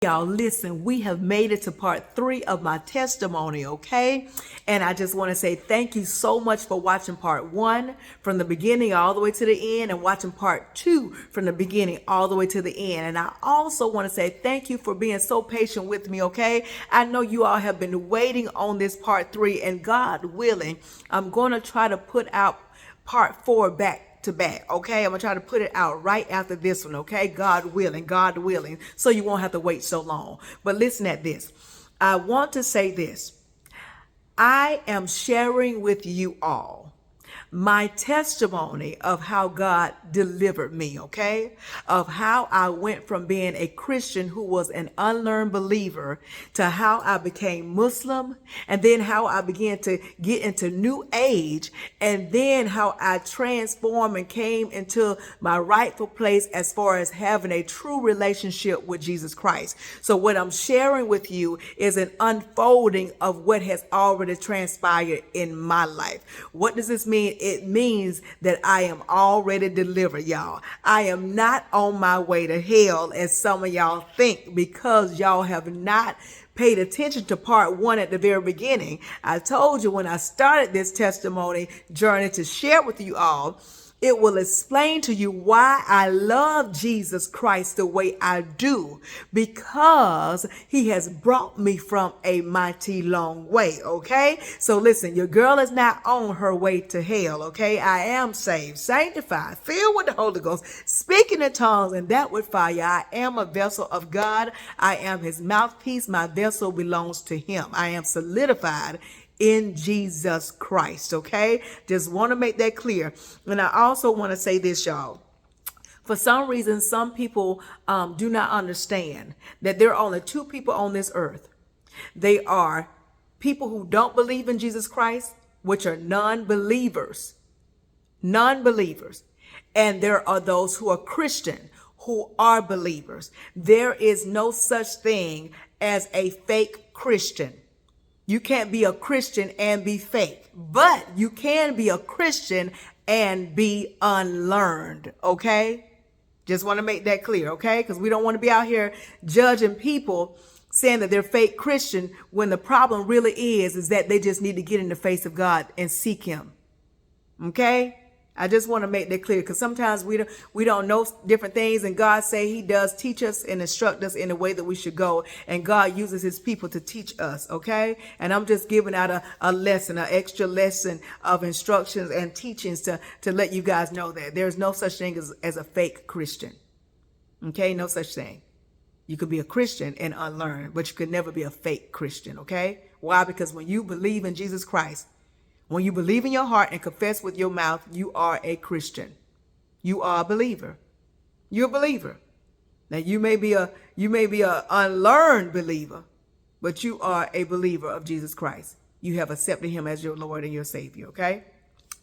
Y'all, listen, we have made it to part 3 of my testimony, okay? And I just want to say thank you so much for watching part 1 from the beginning all the way to the end, and watching part 2 from the beginning all the way to the end. And I also want to say thank you for being so patient with me, okay? I know you all have been waiting on this part 3, and God willing, I'm going to try to put out part 4 back to back, okay? I'm gonna try to put it out right after this one, okay? God willing, so you won't have to wait so long. But listen at this. I want to say this. I am sharing with you all my testimony of how God delivered me, okay? Of how I went from being a Christian who was an unlearned believer to how I became Muslim, and then how I began to get into New Age, and then how I transformed and came into my rightful place as far as having a true relationship with Jesus Christ. So what I'm sharing with you is an unfolding of what has already transpired in my life. What does this mean? It means that I am already delivered, y'all. I am not on my way to hell, as some of y'all think, because y'all have not paid attention to part 1 at the very beginning. I told you when I started this testimony journey to share with you all, it will explain to you why I love Jesus Christ the way I do, because he has brought me from a mighty long way, okay? So listen, your girl is not on her way to hell, okay? I am saved, sanctified, filled with the Holy Ghost, speaking in tongues, and that with fire. I am a vessel of God. I am his mouthpiece. My vessel belongs to him. I am solidified in Jesus Christ, okay? Just want to make that clear. And I also want to say this, y'all. For some reason, some people do not understand that there are only 2 people on this earth. They are people who don't believe in Jesus Christ, which are non-believers. Non-believers. And there are those who are Christian, who are believers. There is no such thing as a fake Christian. You can't be a Christian and be fake, but you can be a Christian and be unlearned, okay? Just want to make that clear, okay? Because we don't want to be out here judging people saying that they're fake Christian when the problem really is that they just need to get in the face of God and seek him, okay? I just want to make that clear, because sometimes we don't know different things, and God say he does teach us and instruct us in the way that we should go, and God uses his people to teach us, okay? And I'm just giving out a lesson, an extra lesson of instructions and teachings to let you guys know that there's no such thing as a fake Christian, okay? No such thing. You could be a Christian and unlearned, but you could never be a fake Christian, okay? Why? Because when you believe in Jesus Christ, when you believe in your heart and confess with your mouth, you are a Christian. You are a believer. You're a believer. Now you may be a unlearned believer, but you are a believer of Jesus Christ. You have accepted him as your Lord and your Savior, okay?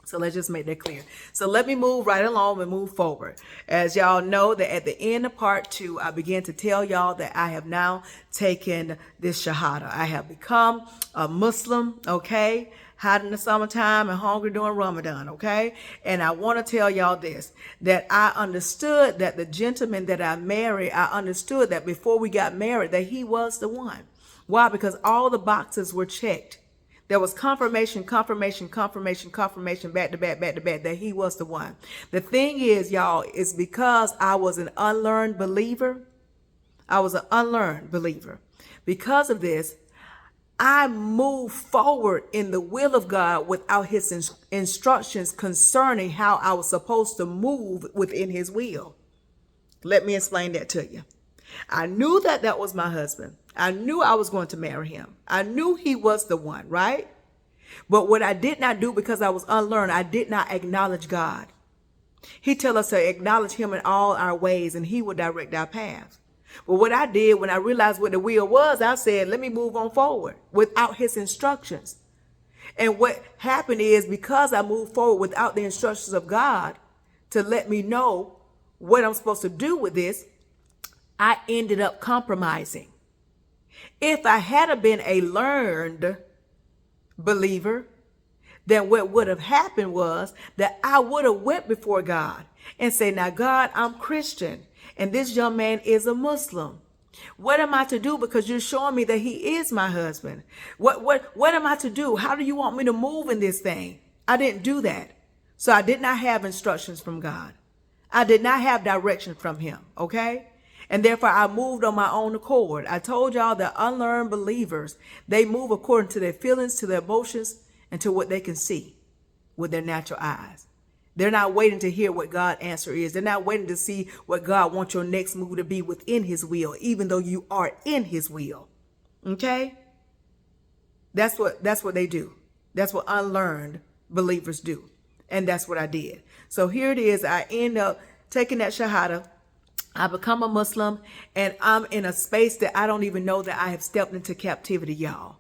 So let's just make that clear. So let me move right along and move forward. As y'all know, that at the end of part 2, I began to tell y'all that I have now taken this Shahada. I have become a Muslim, okay? Hot in the summertime and hungry during Ramadan, okay? And I want to tell y'all this, that I understood that the gentleman that I married, I understood that before we got married, that he was the one. Why? Because all the boxes were checked. There was confirmation, back to back, that he was the one. The thing is, y'all, is because I was an unlearned believer. I was an unlearned believer. Because of this, I moved forward in the will of God without his instructions concerning how I was supposed to move within his will. Let me explain that to you. I knew that was my husband. I knew I was going to marry him. I knew he was the one, right? But what I did not do, because I was unlearned, I did not acknowledge God. He tells us to acknowledge him in all our ways, and he will direct our paths. But what I did when I realized what the will was, I said, let me move on forward without his instructions. And what happened is, because I moved forward without the instructions of God to let me know what I'm supposed to do with this, I ended up compromising. If I had been a learned believer, then what would have happened was that I would have went before God and say, now God, I'm Christian, and this young man is a Muslim. What am I to do? Because you're showing me that he is my husband. What am I to do? How do you want me to move in this thing? I didn't do that. So I did not have instructions from God. I did not have direction from him. Okay. And therefore I moved on my own accord. I told y'all that unlearned believers, they move according to their feelings, to their emotions, and to what they can see with their natural eyes. They're not waiting to hear what God's answer is. They're not waiting to see what God wants your next move to be within his will, even though you are in his will. Okay? That's what they do. That's what unlearned believers do. And that's what I did. So here it is. I end up taking that shahada. I become a Muslim, and I'm in a space that I don't even know that I have stepped into captivity, y'all.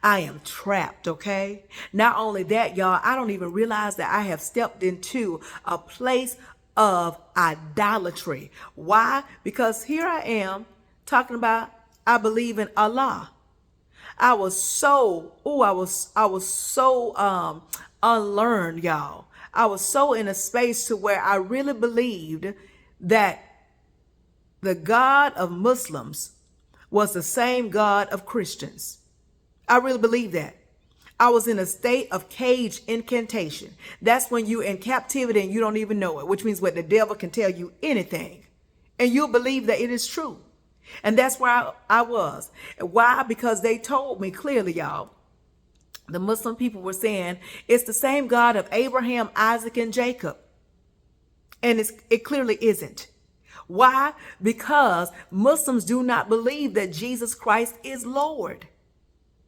I am trapped, okay? Not only that, y'all, I don't even realize that I have stepped into a place of idolatry. Why? Because here I am talking about I believe in Allah. I was so unlearned, y'all. I was so in a space to where I really believed that the God of Muslims was the same God of Christians. I really believe that. I was in a state of cage incantation. That's when you're in captivity and you don't even know it, which means what the devil can tell you anything. And you'll believe that it is true. And that's where I was. Why? Because they told me clearly, y'all, the Muslim people were saying it's the same God of Abraham, Isaac, and Jacob. And it clearly isn't. Why? Because Muslims do not believe that Jesus Christ is Lord.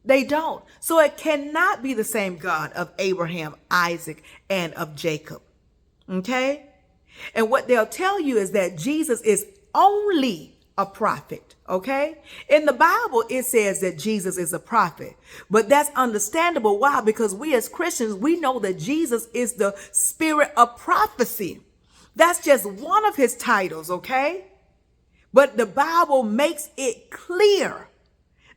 They don't. So it cannot be the same God of Abraham, Isaac, and of Jacob. Okay? And what they'll tell you is that Jesus is only a prophet. Okay? In the Bible, it says that Jesus is a prophet. But that's understandable. Why? Because we as Christians, we know that Jesus is the spirit of prophecy. That's just one of his titles. Okay? But the Bible makes it clear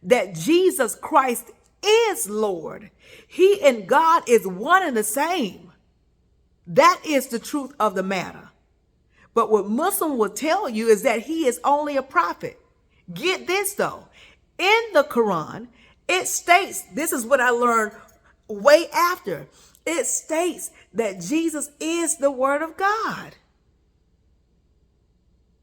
that Jesus Christ is Lord. He and God is one and the same. That is the truth of the matter. But what Muslim will tell you is that he is only a prophet. Get this though. In the Quran, it states, this is what I learned way after. It states that Jesus is the word of God.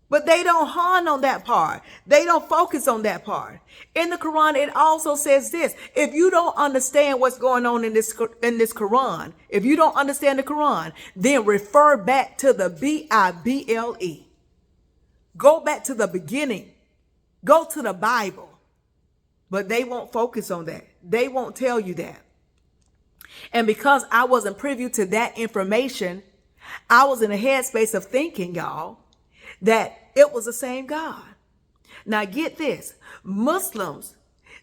But they don't hone on that part. They don't focus on that part. In the Quran, it also says this. If you don't understand what's going on in this Quran, if you don't understand the Quran, then refer back to the Bible. Go back to the beginning. Go to the Bible. But they won't focus on that. They won't tell you that. And because I wasn't privy to that information, I was in a headspace of thinking, y'all, that it was the same God. Now get this. Muslims,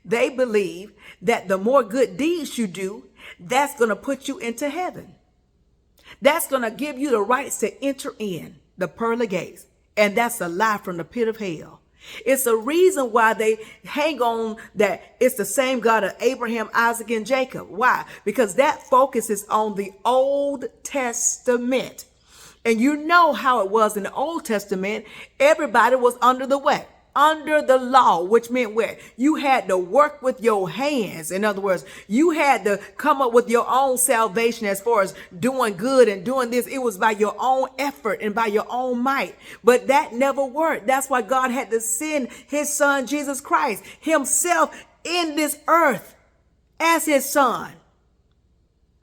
they believe that the more good deeds you do, that's going to put you into heaven. That's going to give you the rights to enter in the pearly gates. And that's a lie from the pit of hell. It's a reason why they hang on that it's the same God of Abraham, Isaac, and Jacob. Why? Because that focuses on the Old Testament. And you know how it was in the Old Testament. Everybody was under the what? Under the law, which meant what? You had to work with your hands. In other words, you had to come up with your own salvation as far as doing good and doing this. It was by your own effort and by your own might. But that never worked. That's why God had to send his son, Jesus Christ, himself in this earth as his son.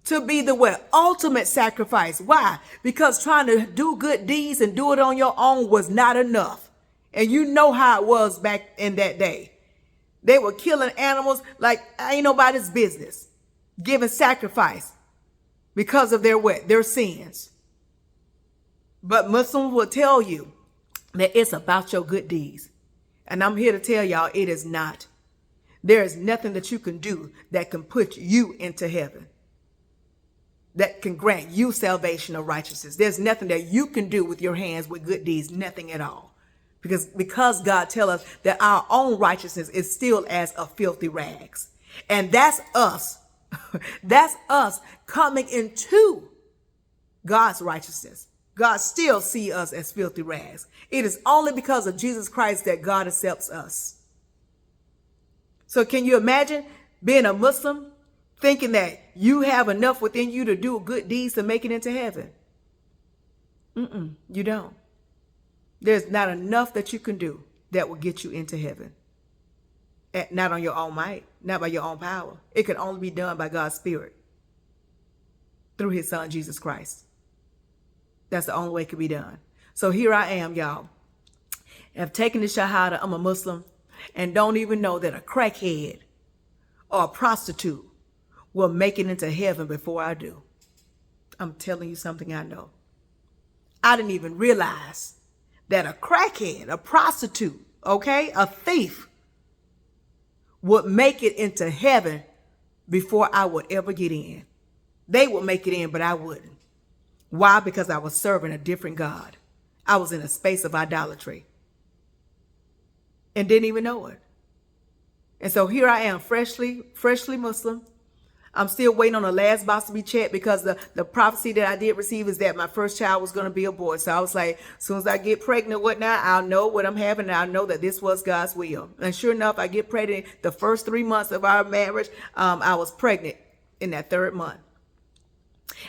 To be the what? Ultimate sacrifice. Why? Because trying to do good deeds and do it on your own was not enough. And you know how it was back in that day. They were killing animals like ain't nobody's business. Giving sacrifice because of their what? Their sins. But Muslims will tell you that it's about your good deeds. And I'm here to tell y'all it is not. There is nothing that you can do that can put you into heaven, that can grant you salvation or righteousness. There's nothing that you can do with your hands with good deeds, nothing at all. Because God tells us that our own righteousness is still as a filthy rags. And that's us. That's us coming into God's righteousness. God still sees us as filthy rags. It is only because of Jesus Christ that God accepts us. So can you imagine being a Muslim, thinking that you have enough within you to do good deeds to make it into heaven? You don't. There's not enough that you can do that will get you into heaven. Not on your own might, not by your own power. It can only be done by God's Spirit through his son, Jesus Christ. That's the only way it can be done. So here I am, y'all. I've taken the Shahada. I'm a Muslim and don't even know that a crackhead or a prostitute will make it into heaven before I do. I'm telling you something I know. I didn't even realize that a crackhead, a prostitute, okay, a thief would make it into heaven before I would ever get in. They would make it in, but I wouldn't. Why? Because I was serving a different God. I was in a space of idolatry and didn't even know it. And so here I am, freshly Muslim. I'm still waiting on the last box to be checked because the prophecy that I did receive is that my first child was going to be a boy. So I was like, as soon as I get pregnant, whatnot, I'll know what I'm having. And I'll know that this was God's will. And sure enough, I get pregnant. The first 3 months of our marriage, I was pregnant in that 3rd month.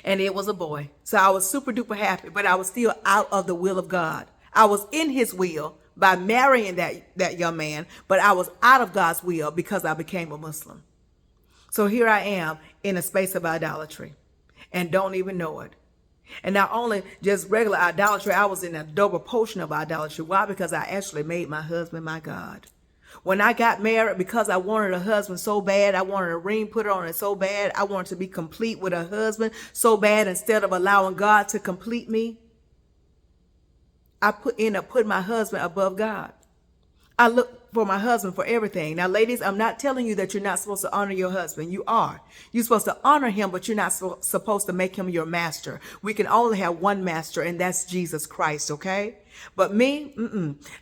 And it was a boy. So I was super duper happy, but I was still out of the will of God. I was in his will by marrying that young man, but I was out of God's will because I became a Muslim. So here I am in a space of idolatry and don't even know it. And not only just regular idolatry, I was in a double portion of idolatry. Why? Because I actually made my husband my God. When I got married, because I wanted a husband so bad, I wanted a ring put on it so bad, I wanted to be complete with a husband so bad, instead of allowing God to complete me, I end up putting my husband above God. I look for my husband for everything. Now, ladies, I'm not telling you that you're not supposed to honor your husband. You are. You're supposed to honor him, but you're not supposed to make him your master. We can only have one master, and that's Jesus Christ, okay? But me,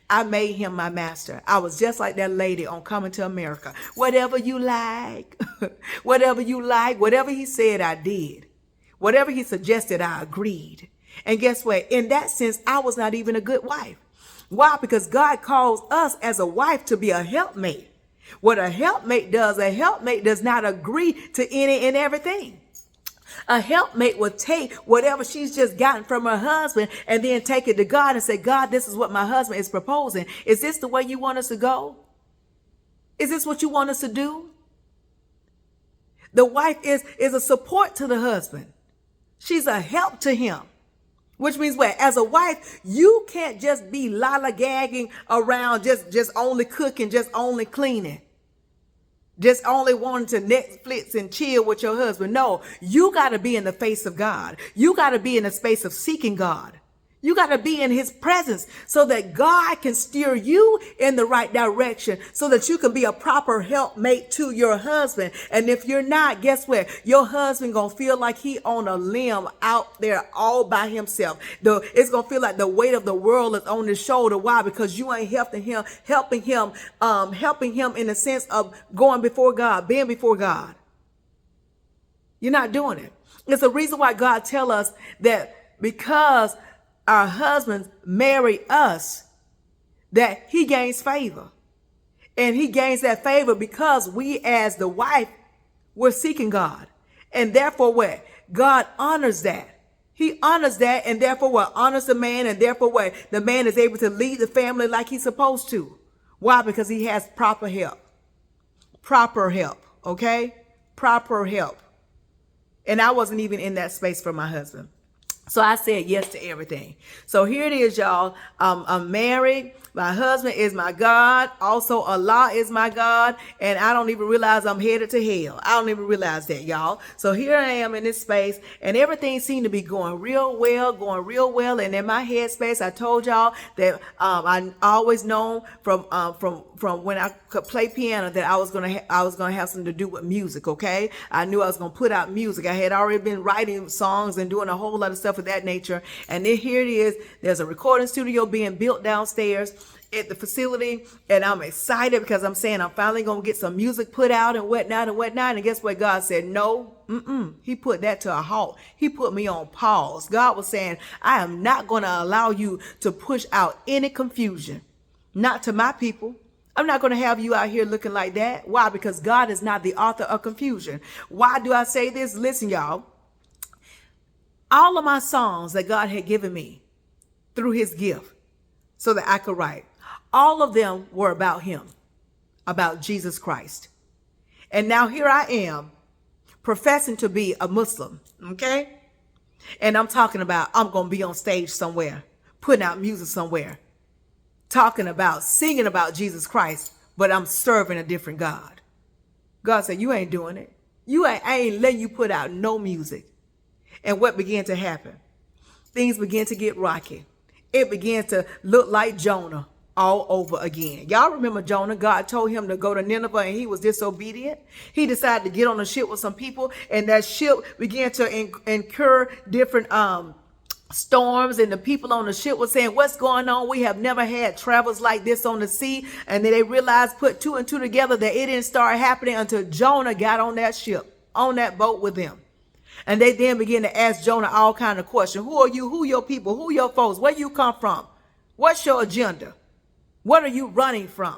I made him my master. I was just like that lady on Coming to America. Whatever you like, whatever you like, whatever he said, I did. Whatever he suggested, I agreed. And guess what? In that sense, I was not even a good wife. Why? Because God calls us as a wife to be a helpmate. What a helpmate does not agree to any and everything. A helpmate will take whatever she's just gotten from her husband and then take it to God and say, God, this is what my husband is proposing. Is this the way you want us to go? Is this what you want us to do? The wife is a support to the husband. She's a help to him. Which means what? As a wife, you can't just be lollygagging around, just only cooking, just only cleaning, just only wanting to Netflix and chill with your husband. No, you got to be in the face of God. You got to be in the space of seeking God. You got to be in his presence so that God can steer you in the right direction so that you can be a proper helpmate to your husband. And if you're not, guess what? Your husband going to feel like he on a limb out there all by himself. It's going to feel like the weight of the world is on his shoulder. Why? Because you ain't helping him in the sense of going before God, being before God. You're not doing it. It's the reason why God tell us that because our husbands marry us, that he gains favor. And he gains that favor because we as the wife, we're seeking God. And therefore what? God honors that. He honors that, and therefore what? Honors the man, and therefore what? The man is able to lead the family like he's supposed to. Why? Because he has proper help. Proper help, okay? Proper help. And I wasn't even in that space for my husband. So I said yes to everything. So here it is, y'all. I'm married. My husband is my God. Also, Allah is my God. And I don't even realize I'm headed to hell. I don't even realize that, y'all. So here I am in this space, and everything seemed to be going real well. And in my head space, I told y'all that I always known from when I could play piano that I was gonna have something to do with music. Okay, I knew I was gonna put out music. I had already been writing songs and doing a whole lot of stuff of that nature. And then here it is. There's a recording studio being built downstairs, at the facility, and I'm excited because I'm saying I'm finally going to get some music put out and whatnot and whatnot. And guess what? God said, no, he put that to a halt. He put me on pause. God was saying, I am not going to allow you to push out any confusion, not to my people. I'm not going to have you out here looking like that. Why? Because God is not the author of confusion. Why do I say this? Listen, y'all. All of my songs that God had given me through his gift so that I could write, all of them were about him, about Jesus Christ. And now here I am professing to be a Muslim, okay? And I'm talking about I'm going to be on stage somewhere, putting out music somewhere, talking about, singing about Jesus Christ, but I'm serving a different God. God said, you ain't doing it. I ain't letting you put out no music. And what began to happen? Things began to get rocky. It began to look like Jonah all over again. Y'all remember Jonah? God told him to go to Nineveh and he was disobedient. He decided to get on a ship with some people, and that ship began to incur different storms, and the people on the ship were saying, what's going on? We have never had travels like this on the sea. And then they realized, put two and two together, that it didn't start happening until Jonah got on that ship, on that boat with them. And they then began to ask Jonah all kinds of questions. Who are you? Who your people? Who your folks? Where you come from? What's your agenda? What are you running from?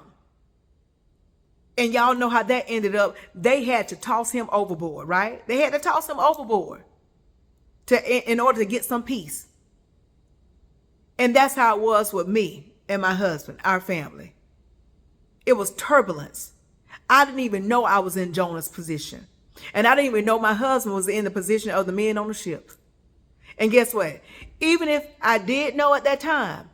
And y'all know how that ended up. They had to toss him overboard, right? They had to toss him overboard in order to get some peace. And that's how it was with me and my husband, our family. It was turbulence. I didn't even know I was in Jonah's position. And I didn't even know my husband was in the position of the men on the ship. And guess what? Even if I did know at that time,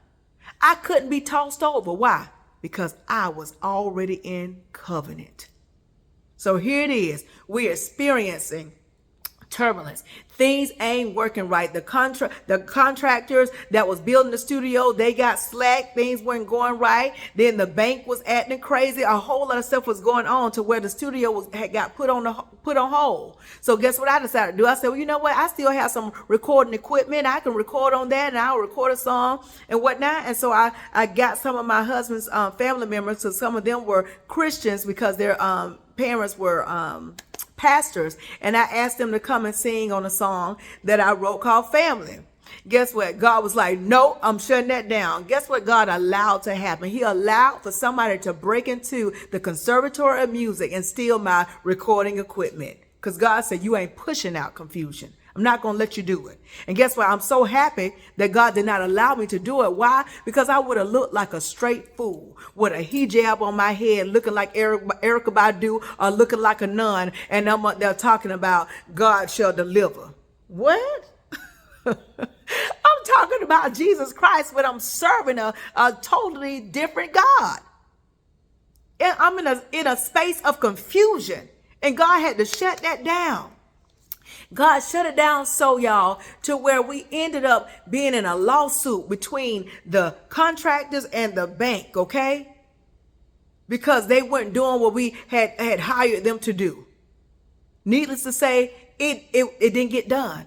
I couldn't be tossed over. Why? Because I was already in covenant. So here it is. We're experiencing turbulence. Things ain't working right. The contractors that was building the studio, they got slack. Things weren't going right. Then the bank was acting crazy. A whole lot of stuff was going on to where the studio had got put on hold. So guess what I decided to do? I said, well, you know what? I still have some recording equipment. I can record on that, and I'll record a song and whatnot. And so I got some of my husband's family members. So some of them were Christians because their parents were pastors, and I asked them to come and sing on a song that I wrote called Family. Guess what? God was like, no, I'm shutting that down. Guess what God allowed to happen? He allowed for somebody to break into the Conservatory of Music and steal my recording equipment, because God said, you ain't pushing out confusion. I'm not going to let you do it. And guess what? I'm so happy that God did not allow me to do it. Why? Because I would have looked like a straight fool with a hijab on my head, looking like Erykah Badu, or looking like a nun. And I'm up there talking about God shall deliver. What? I'm talking about Jesus Christ, but I'm serving a totally different God. And I'm in a space of confusion. And God had to shut that down. God shut it down so, y'all, to where we ended up being in a lawsuit between the contractors and the bank, okay? Because they weren't doing what we had hired them to do. Needless to say, it didn't get done.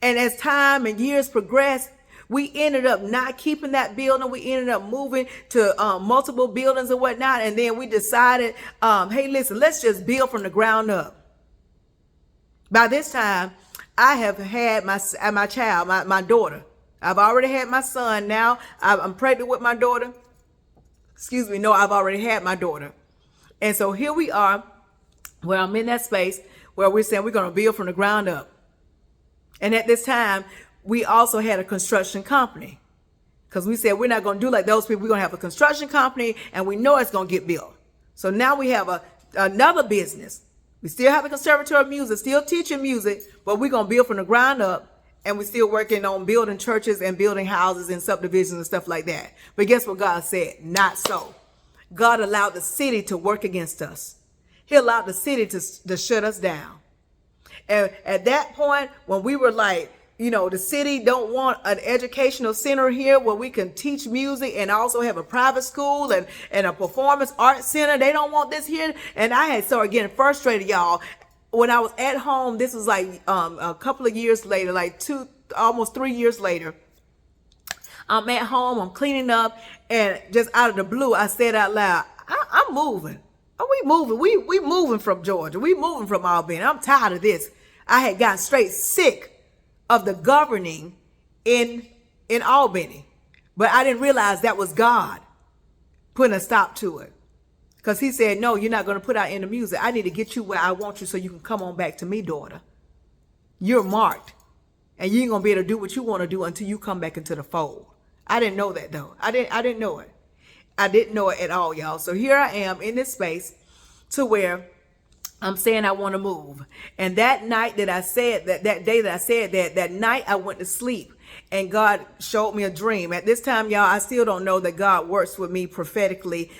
And as time and years progressed, we ended up not keeping that building. We ended up moving to multiple buildings and whatnot. And then we decided, hey, listen, let's just build from the ground up. By this time, I have had my child, my daughter. I've already had my son. Now I'm pregnant with my daughter. Excuse me. No, I've already had my daughter. And so here we are, where I'm in that space where we're saying we're going to build from the ground up. And at this time, we also had a construction company, because we said we're not going to do like those people. We're going to have a construction company, and we know it's going to get built. So now we have another business. We still have a Conservatory of Music, still teaching music, but we're going to build from the ground up, and we're still working on building churches and building houses and subdivisions and stuff like that. But guess what God said? Not so. God allowed the city to work against us. He allowed the city to shut us down. And at that point, when we were like, you know, the city don't want an educational center here where we can teach music and also have a private school and a performance arts center. They don't want this here. And I had started getting frustrated, y'all. When I was at home, this was like a couple of years later, like almost 3 years later, I'm at home, I'm cleaning up, and just out of the blue, I said out loud, I'm moving. Are we moving? We moving from Georgia. We moving from Albany. I'm tired of this. I had gotten straight sick of the governing in Albany. But I didn't realize that was God putting a stop to it. Because he said, no, you're not going to put out any music. I need to get you where I want you so you can come on back to me, daughter. You're marked. And you ain't going to be able to do what you want to do until you come back into the fold. I didn't know that, though. I didn't know it. I didn't know it at all, y'all. So here I am in this space to where I'm saying I want to move. And that night that I said that day that I said that night I went to sleep. And God showed me a dream. At this time, y'all, I still don't know that God works with me prophetically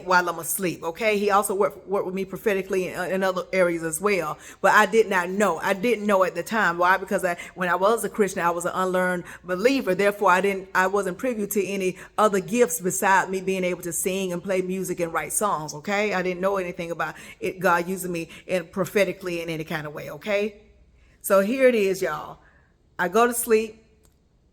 while I'm asleep. Okay. He also worked with me prophetically in other areas as well. But I did not know. I didn't know at the time. Why? Because when I was a Christian, I was an unlearned believer. Therefore, I wasn't privy to any other gifts beside me being able to sing and play music and write songs. Okay. I didn't know anything about it. God using me prophetically in any kind of way. Okay. So here it is, y'all. I go to sleep.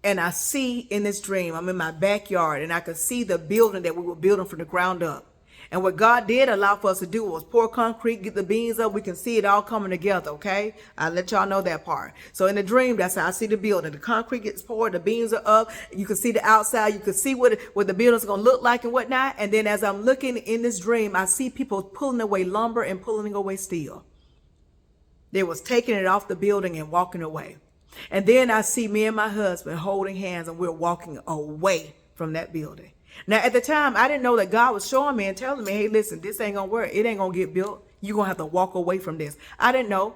And I see in this dream, I'm in my backyard, and I could see the building that we were building from the ground up. And what God did allow for us to do was pour concrete, get the beams up. We can see it all coming together, okay? I'll let y'all know that part. So in the dream, that's how I see the building. The concrete gets poured, the beams are up. You can see the outside. You can see what the building's going to look like and whatnot. And then as I'm looking in this dream, I see people pulling away lumber and pulling away steel. They was taking it off the building and walking away. And then I see me and my husband holding hands, and we're walking away from that building. Now, at the time, I didn't know that God was showing me and telling me, hey, listen, this ain't going to work. It ain't going to get built. You're going to have to walk away from this. I didn't know.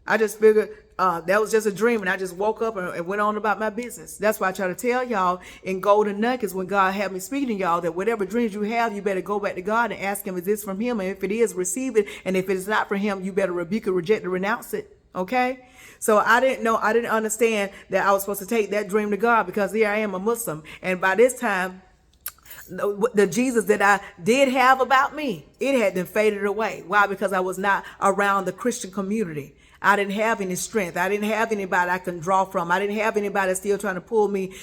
I just figured that was just a dream, and I just woke up and went on about my business. That's why I try to tell y'all in Golden Nuggets when God had me speaking to y'all that whatever dreams you have, you better go back to God and ask him, is this from him? And if it is, receive it. And if it's not from him, you better rebuke it, reject it, renounce it. Okay? So I didn't know, I didn't understand that I was supposed to take that dream to God, because here I am, a Muslim. And by this time, the Jesus that I did have about me, it had been faded away. Why? Because I was not around the Christian community. I didn't have any strength. I didn't have anybody I can draw from. I didn't have anybody still trying to pull me,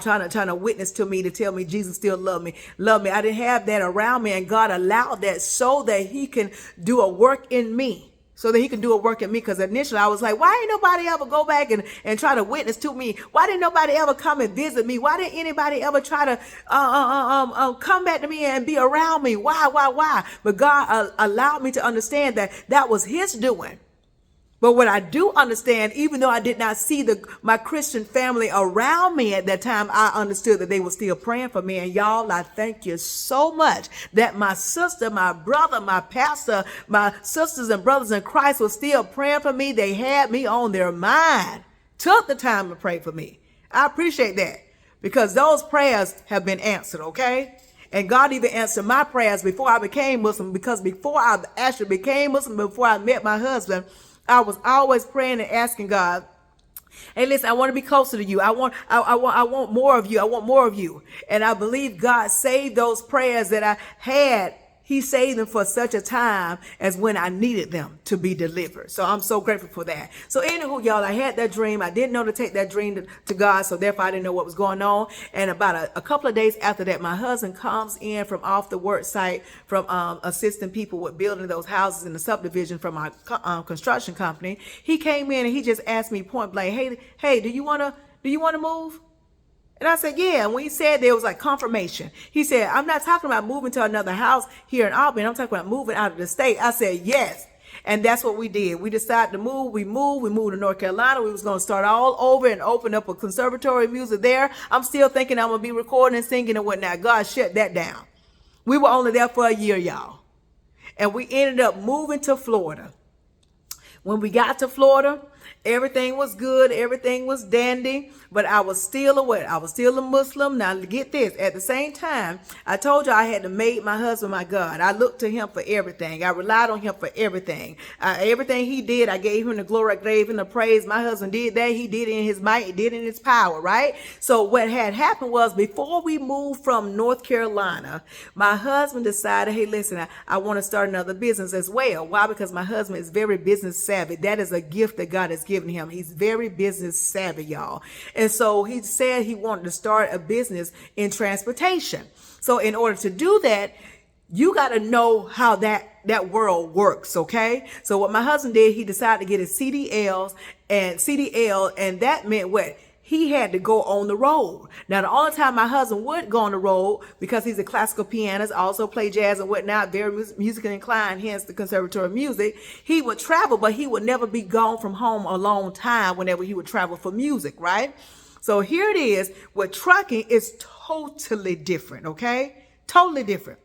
trying to witness to me, to tell me Jesus still loved me. I didn't have that around me. And God allowed that so that he can do a work in me. So that he can do a work in me. Because initially I was like, why ain't nobody ever go back and try to witness to me? Why didn't nobody ever come and visit me? Why didn't anybody ever try to come back to me and be around me? Why? But God allowed me to understand that that was his doing. But what I do understand, even though I did not see my Christian family around me at that time, I understood that they were still praying for me. And y'all, I thank you so much that my sister, my brother, my pastor, my sisters and brothers in Christ were still praying for me. They had me on their mind, took the time to pray for me. I appreciate that, because those prayers have been answered, okay? And God even answered my prayers before I became Muslim, because before I actually became Muslim, before I met my husband, I was always praying and asking God, hey, listen, I want to be closer to you. I want more of you. I want more of you. And I believe God saved those prayers that I had. He saved them for such a time as when I needed them to be delivered. So I'm so grateful for that. So anywho, y'all, I had that dream. I didn't know to take that dream to God. So therefore I didn't know what was going on. And about a couple of days after that, my husband comes in from off the work site from assisting people with building those houses in the subdivision from our construction company. He came in and he just asked me point blank, hey, do you want to move? And I said, yeah. And when he said there was like confirmation, he said, I'm not talking about moving to another house here in Albany. I'm talking about moving out of the state. I said, yes. And that's what we did. We decided to move. We moved to North Carolina. We was going to start all over and open up a conservatory of music there. I'm still thinking I'm going to be recording and singing and whatnot. God shut that down. We were only there for a year, y'all. And we ended up moving to Florida. When we got to Florida, everything was good. Everything was dandy. But I was still I was still a Muslim. Now, get this. At the same time, I told you I had to make my husband my God. I looked to him for everything. I relied on him for everything. Everything he did, I gave him the glory. I gave him the praise. My husband did that. He did it in his might. He did it in his power, right? So what had happened was, before we moved from North Carolina, my husband decided, hey, listen, I want to start another business as well. Why? Because my husband is very business savvy. That is a gift that God has given given him. He's very business savvy, y'all. And so he said he wanted to start a business in transportation. So in order to do that, you got to know how that world works, okay? So what my husband did, he decided to get his CDL, and that meant what? He had to go on the road. Now, the only time my husband would go on the road, because he's a classical pianist, also play jazz and whatnot, very musically inclined, hence the Conservatory of Music, he would travel, but he would never be gone from home a long time whenever he would travel for music, right? So here it is, with trucking, it's totally different, okay? Totally different.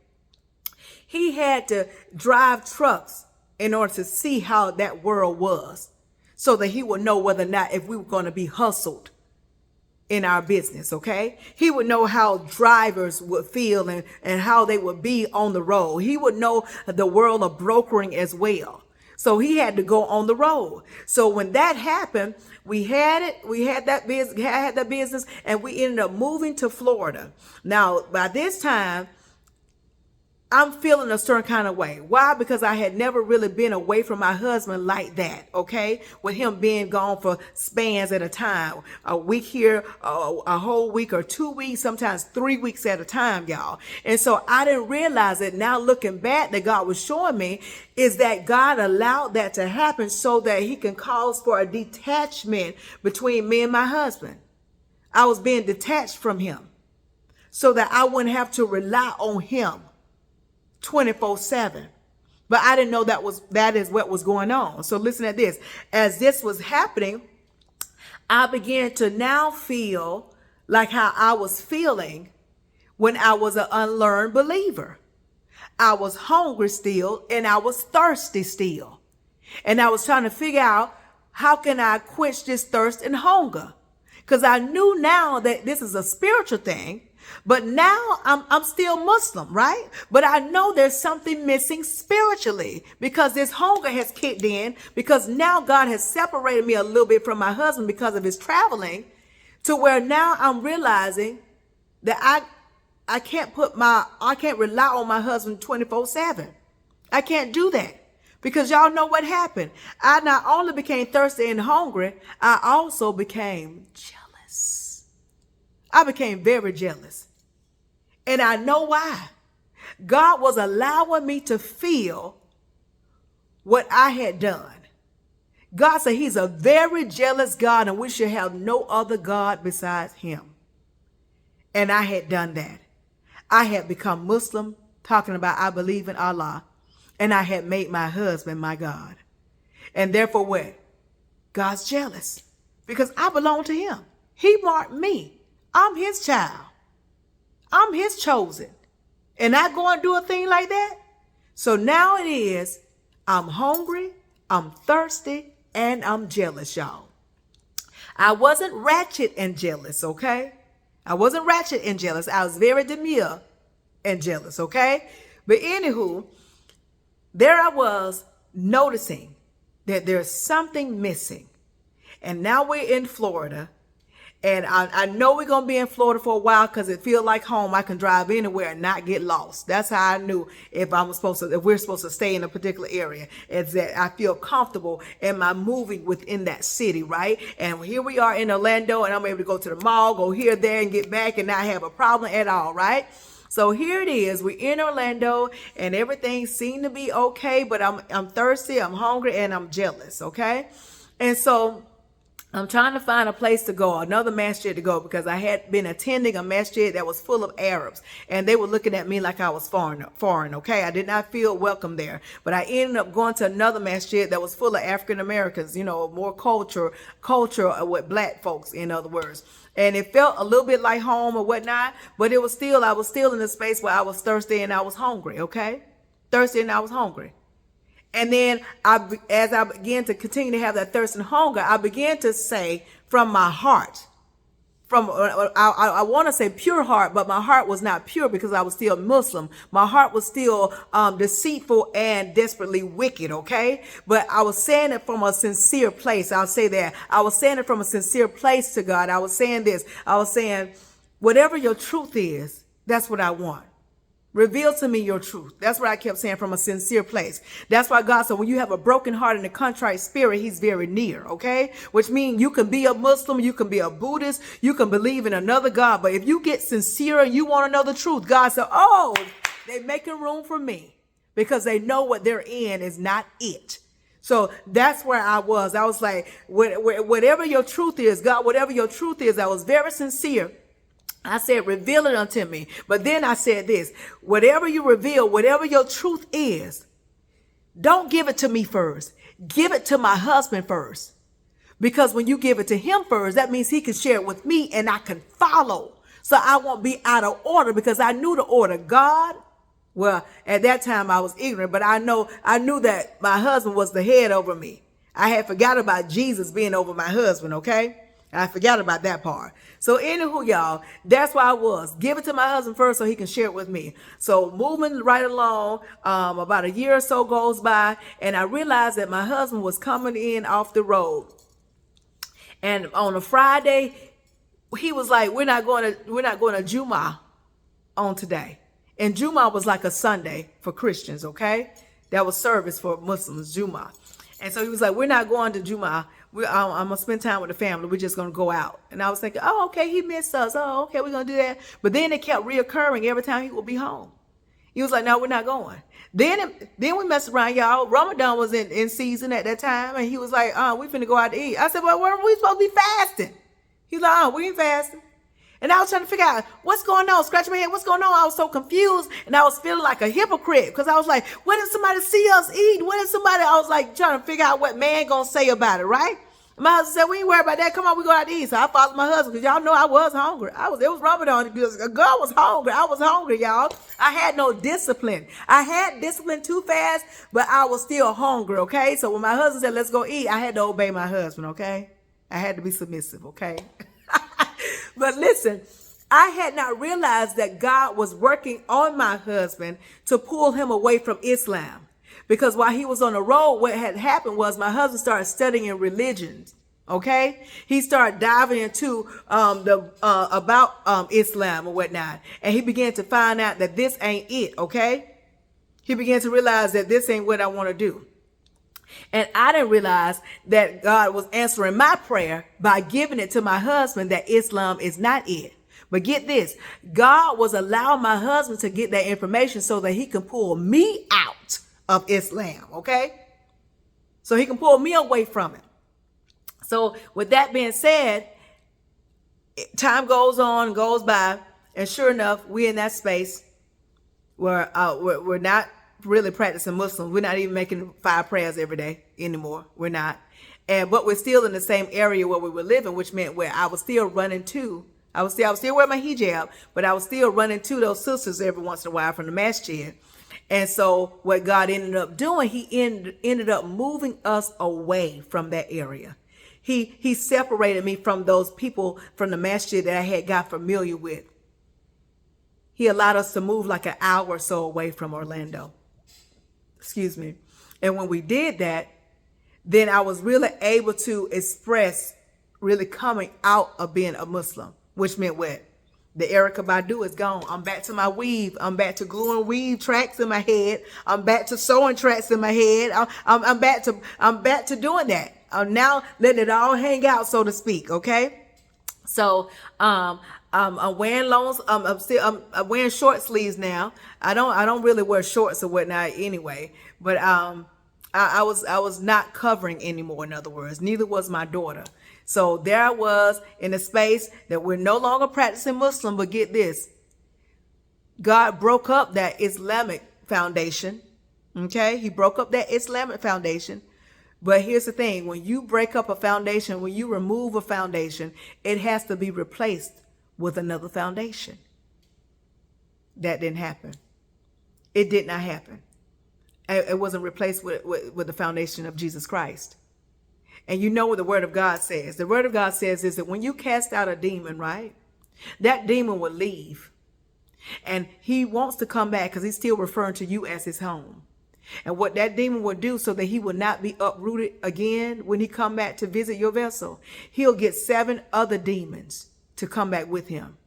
He had to drive trucks in order to see how that world was, so that he would know whether or not if we were going to be hustled in our business, okay? He would know how drivers would feel and how they would be on the road. He would know the world of brokering as well. So he had to go on the road. So when that happened, we had that business, and we ended up moving to Florida. Now, by this time, I'm feeling a certain kind of way. Why? Because I had never really been away from my husband like that, okay? With him being gone for spans at a time. A week here, a whole week, or 2 weeks, sometimes 3 weeks at a time, y'all. And so I didn't realize it. Now looking back, that God was showing me is that God allowed that to happen so that he can cause for a detachment between me and my husband. I was being detached from him so that I wouldn't have to rely on him 24/7. But I didn't know that is what was going on. So listen at this. As this was happening, I began to now feel like how I was feeling when I was an unlearned believer. I was hungry still, and I was thirsty still. And I was trying to figure out, how can I quench this thirst and hunger? Because I knew now that this is a spiritual thing. But now I'm still Muslim, right? But I know there's something missing spiritually, because this hunger has kicked in, because now God has separated me a little bit from my husband because of his traveling, to where now I'm realizing that I can't rely on my husband 24/7. I can't do that, because y'all know what happened. I not only became thirsty and hungry, I also became jealous. I became very jealous. And I know why. God was allowing me to feel what I had done. God said he's a very jealous God, and we should have no other God besides him. And I had done that. I had become Muslim, talking about I believe in Allah, and I had made my husband my God. And therefore what? God's jealous, because I belong to him. He marked me. I'm his child. I'm his chosen. And I go and do a thing like that? So now it is, I'm hungry, I'm thirsty, and I'm jealous, y'all. I wasn't ratchet and jealous, okay? I wasn't ratchet and jealous. I was very demure and jealous, okay? But anywho, there I was noticing that there's something missing. And now we're in Florida. And I know we're going to be in Florida for a while, because it feels like home. I can drive anywhere and not get lost. That's how I knew if we're supposed to stay in a particular area, is that I feel comfortable in my moving within that city, right? And here we are in Orlando, and I'm able to go to the mall, go here, there, and get back, and not have a problem at all, right? So here it is. We're in Orlando, and everything seemed to be okay, but I'm thirsty, I'm hungry, and I'm jealous, okay? And so I'm trying to find a place to go, another masjid to go, because I had been attending a masjid that was full of Arabs, and they were looking at me like I was foreign, okay? I did not feel welcome there. But I ended up going to another masjid that was full of African Americans, more culture with black folks, in other words. And it felt a little bit like home or whatnot, but I was still in a space where I was thirsty and I was hungry, okay? Thirsty and I was hungry. And then as I began to continue to have that thirst and hunger, I began to say from my heart, I want to say pure heart, but my heart was not pure because I was still Muslim. My heart was still deceitful and desperately wicked, okay? But I was saying it from a sincere place. I'll say that. I was saying it from a sincere place to God. I was saying this. I was saying, whatever your truth is, that's what I want. Reveal to me your truth. That's what I kept saying, from a sincere place. That's why God said when you have a broken heart and a contrite spirit, he's very near, okay? Which means you can be a Muslim, you can be a Buddhist, you can believe in another God. But if you get sincere and you want to know the truth, God said, oh, they're making room for me because they know what they're in is not it. So that's where I was. I was like, whatever your truth is, God, whatever your truth is, I was very sincere. I said, reveal it unto me. But then I said this, whatever you reveal, whatever your truth is, don't give it to me first. Give it to my husband first. Because when you give it to him first, that means he can share it with me and I can follow. So I won't be out of order because I knew the order. God, well, at that time I was ignorant, but I knew that my husband was the head over me. I had forgot about Jesus being over my husband, okay? I forgot about that part. So anywho, y'all, that's why I was. Give it to my husband first so he can share it with me. So moving right along, about a year or so goes by, and I realized that my husband was coming in off the road. And on a Friday, he was like, we're not going to Juma on today. And Juma was like a Sunday for Christians, okay? That was service for Muslims, Juma. And so he was like, we're not going to Juma. I'm going to spend time with the family. We're just going to go out. And I was thinking, oh, okay, he missed us. Oh, okay, we're going to do that. But then it kept reoccurring every time he would be home. He was like, no, we're not going. Then we messed around, y'all. Ramadan was in season at that time. And he was like, we finna go out to eat. I said, well, where are we supposed to be fasting? He's like, we ain't fasting. And I was trying to figure out what's going on, scratching my head, what's going on? I was so confused and I was feeling like a hypocrite because I was like, what if somebody see us eat? What if somebody, I was like trying to figure out what man gonna say about it, right? And my husband said, we ain't worried about that. Come on, we go out to eat. So I followed my husband because y'all know I was hungry. It was Ramadan because a girl was hungry. I was hungry, y'all. I had no discipline. I had discipline too fast, but I was still hungry, okay? So when my husband said, let's go eat, I had to obey my husband, okay? I had to be submissive, okay? But listen, I had not realized that God was working on my husband to pull him away from Islam. Because while he was on the road, what had happened was my husband started studying religions. Okay, he started diving into about Islam or whatnot, and he began to find out that this ain't it. Okay, he began to realize that this ain't what I want to do. And I didn't realize that God was answering my prayer by giving it to my husband that Islam is not it. But get this, God was allowing my husband to get that information so that he can pull me out of Islam, okay? So he can pull me away from it. So with that being said, time goes on, goes by, and sure enough, we're in that space where we're not really practicing Muslim. We're not even making 5 prayers every day anymore. We're not. But we're still in the same area where we were living, which meant where I was still running to. I was still wearing my hijab, but I was still running to those sisters every once in a while from the masjid. And so what God ended up doing, he ended up moving us away from that area. He separated me from those people from the masjid that I had got familiar with. He allowed us to move like an hour or so away from Orlando. Excuse me. And when we did that, then I was really able to express really coming out of being a Muslim, which meant what? The Erykah Badu is gone. I'm back to my weave. I'm back to gluing weave tracks in my head. I'm back to sewing tracks in my head. I'm back to doing that. I'm now letting it all hang out, so to speak. Okay. So, I'm wearing I'm wearing short sleeves now. I don't really wear shorts or whatnot anyway, but, I was not covering anymore. In other words, neither was my daughter. So there I was in a space that we're no longer practicing Muslim, but get this, God broke up that Islamic foundation. Okay. He broke up that Islamic foundation. But here's the thing, when you break up a foundation, when you remove a foundation, it has to be replaced with another foundation. That didn't happen. It did not happen. It wasn't replaced with the foundation of Jesus Christ. And you know what the word of God says. The word of God says is that when you cast out a demon, right, that demon will leave. And he wants to come back because he's still referring to you as his home. And what that demon will do so that he will not be uprooted again when he come back to visit your vessel, he'll get 7 other demons to come back with him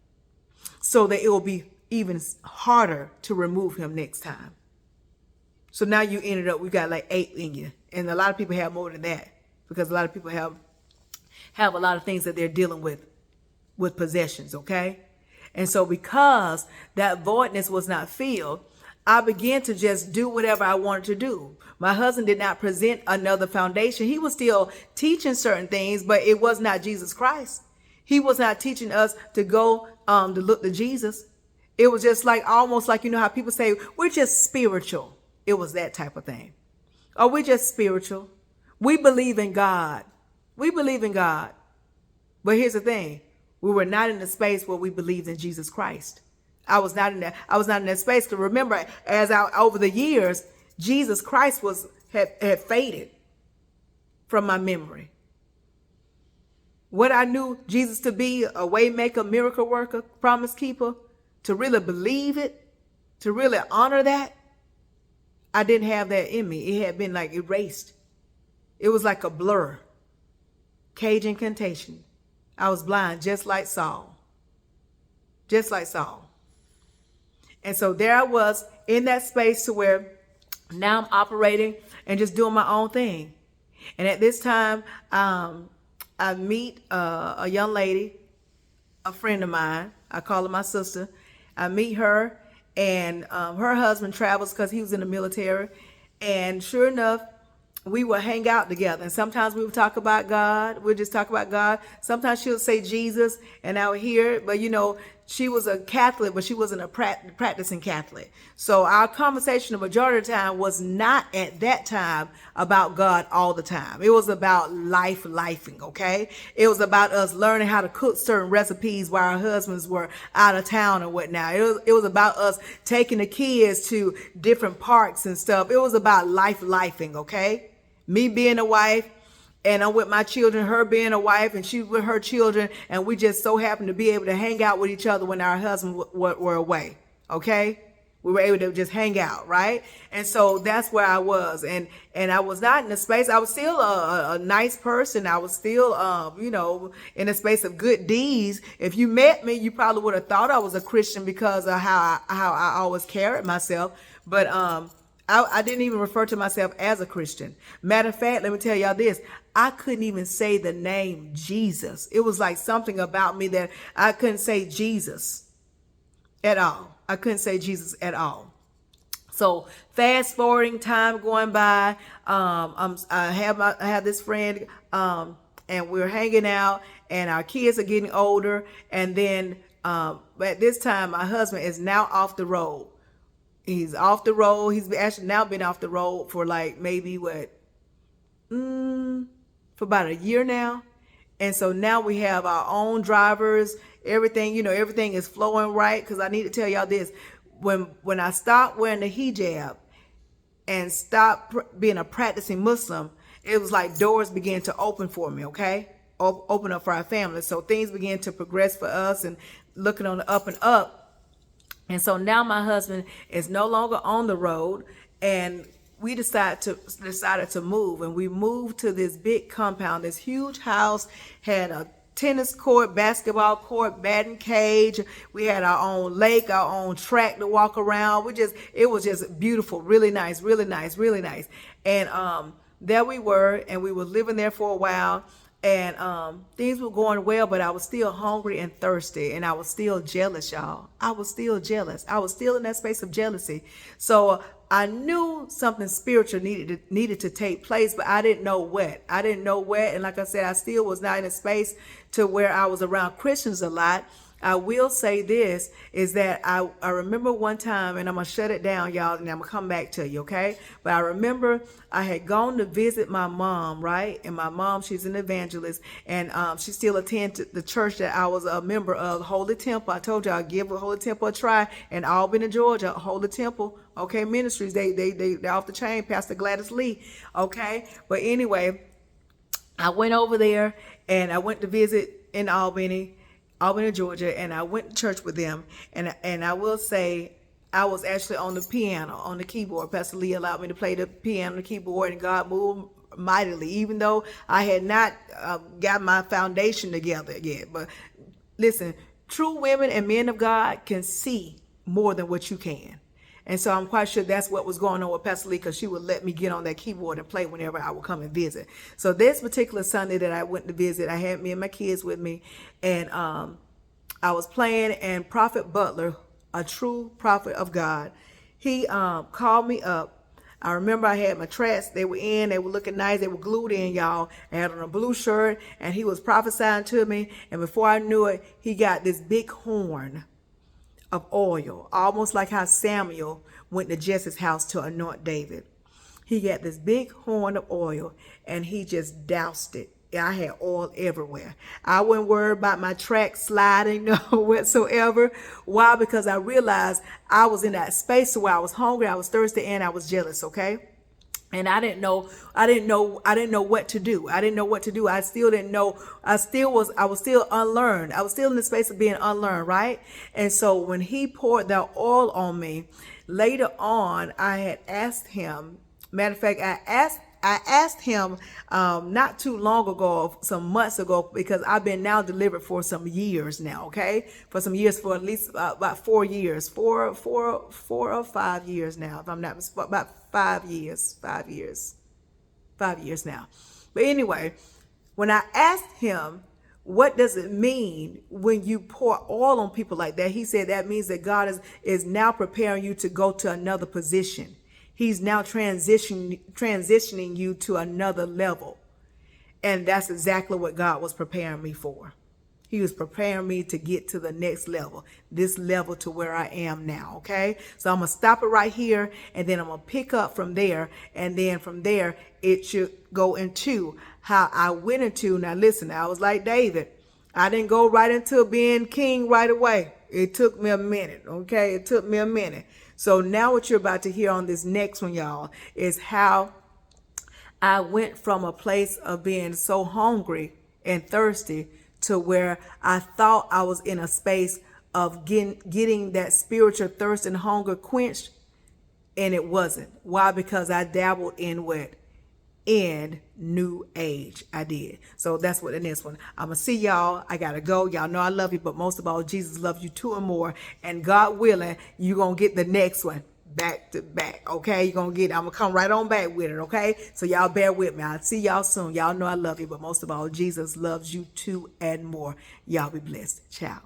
so that it will be even harder to remove him next time. So now you ended up, we got like 8 in you. And a lot of people have more than that, because a lot of people have a lot of things that they're dealing with possessions, okay? And so because that voidness was not filled, I began to just do whatever I wanted to do. My husband did not present another foundation. He was still teaching certain things, but it was not Jesus Christ. He was not teaching us to go to look to Jesus. It was just like, almost like, you know how people say, we're just spiritual. It was that type of thing. Oh, we're just spiritual. We believe in God. We believe in God. But here's the thing. We were not in the space where we believed in Jesus Christ. I was not in that space. Because remember, over the years, Jesus Christ had faded from my memory. What I knew Jesus to be, a way maker, miracle worker, promise keeper, to really believe it, to really honor that, I didn't have that in me. It had been like erased. It was like a blur. Cage incantation. I was blind, just like Saul. Just like Saul. And so there I was in that space to where now I'm operating and just doing my own thing. And at this time, I meet a young lady, a friend of mine. I call her my sister. I meet her, and her husband travels because he was in the military. And sure enough, we would hang out together. And sometimes we would talk about God. We'd just talk about God. Sometimes she would say Jesus, and I would hear it. But, you know, she was a Catholic, but she wasn't a practicing Catholic. So our conversation the majority of the time was not at that time about God all the time. It was about lifing, okay? It was about us learning how to cook certain recipes while our husbands were out of town and whatnot. It was about us taking the kids to different parks and stuff. It was about lifing, okay? Me being a wife, and I'm with my children, her being a wife, and she with her children, and we just so happened to be able to hang out with each other when our husbands were away, okay? We were able to just hang out, right? And so that's where I was, and I was not in a space. I was still a nice person. I was still, in a space of good deeds. If you met me, you probably would have thought I was a Christian because of how I always carried myself, but I didn't even refer to myself as a Christian. Matter of fact, let me tell y'all this. I couldn't even say the name Jesus. It was like something about me that I couldn't say Jesus at all. I couldn't say Jesus at all. So fast forwarding, time going by, I have this friend, and we're hanging out, and our kids are getting older. And then at this time, my husband is now off the road. He's off the road. He's actually now been off the road for like maybe for about a year now. And so now we have our own drivers, everything, everything is flowing right. Because I need to tell y'all this. When I stopped wearing the hijab and stopped being a practicing Muslim, it was like doors began to open for me, okay? Open up for our family. So things began to progress for us and looking on the up and up. And so now my husband is no longer on the road, and we decided to move. And we moved to this big compound, this huge house, had a tennis court, basketball court, batting cage. We had our own lake, our own track to walk around. It was just beautiful, really nice, really nice, really nice. And there we were, and we were living there for a while. And things were going well, but I was still hungry and thirsty, and I was still jealous, y'all. I was still jealous. I was still in that space of jealousy. So I knew something spiritual needed to take place, but I didn't know what. And like I said, I still was not in a space to where I was around Christians a lot. I will say this, is that I remember one time, and I'm going to shut it down, y'all, and I'm going to come back to you, okay? But I remember I had gone to visit my mom, right? And my mom, she's an evangelist, and she still attends the church that I was a member of, Holy Temple. I told you I'd give Holy Temple a try in Albany, Georgia. Holy Temple, okay, ministries, they're off the chain, Pastor Gladys Lee, okay? But anyway, I went over there, and I went to visit in Albany, Georgia, and I went to church with them. And I will say, I was actually on the piano, on the keyboard. Pastor Lee allowed me to play the piano, the keyboard, and God moved mightily, even though I had not got my foundation together yet. But listen, true women and men of God can see more than what you can. And so I'm quite sure that's what was going on with Pastor Lee, because she would let me get on that keyboard and play whenever I would come and visit. So this particular Sunday that I went to visit, I had me and my kids with me, and I was playing, and Prophet Butler, a true prophet of God, he called me up. I remember I had my tracks. They were looking nice. They were glued in, y'all. I had on a blue shirt, and he was prophesying to me. And before I knew it, he got this big horn of oil, almost like how Samuel went to Jesse's house to anoint David. He got this big horn of oil, and he just doused it. I had oil everywhere. I wasn't worried about my track sliding whatsoever. Why? Because I realized I was in that space where I was hungry, I was thirsty, and I was jealous. Okay. And I didn't know what to do. I didn't know what to do. I still didn't know. I was still unlearned. I was still in the space of being unlearned, right? And so when he poured that oil on me, later on, I had asked him, matter of fact, I asked him not too long ago, some months ago, because I've been now delivered for some years now, okay? For some years, for at least about 4 years, four or 5 years now, if I'm not mistaken, about 5 years now. But anyway, when I asked him, what does it mean when you pour oil on people like that? He said that means that God is now preparing you to go to another position. He's now transitioning you to another level. And that's exactly what God was preparing me for. He was preparing me to get to the next level, this level to where I am now, okay? So I'm going to stop it right here, and then I'm going to pick up from there. And then from there, it should go into how I went into. Now, listen, I was like David. I didn't go right into being king right away. It took me a minute, okay? It took me a minute. So now what you're about to hear on this next one, y'all, is how I went from a place of being so hungry and thirsty to where I thought I was in a space of getting that spiritual thirst and hunger quenched, and it wasn't. Why? Because I dabbled in what? In New Age. I did. So that's what the next one. I'm going to see y'all. I got to go. Y'all know I love you, but most of all, Jesus loves you too and more. And God willing, you're going to get the next one back to back. Okay. I'm going to come right on back with it. Okay. So y'all bear with me. I'll see y'all soon. Y'all know I love you, but most of all, Jesus loves you too and more. Y'all be blessed. Ciao.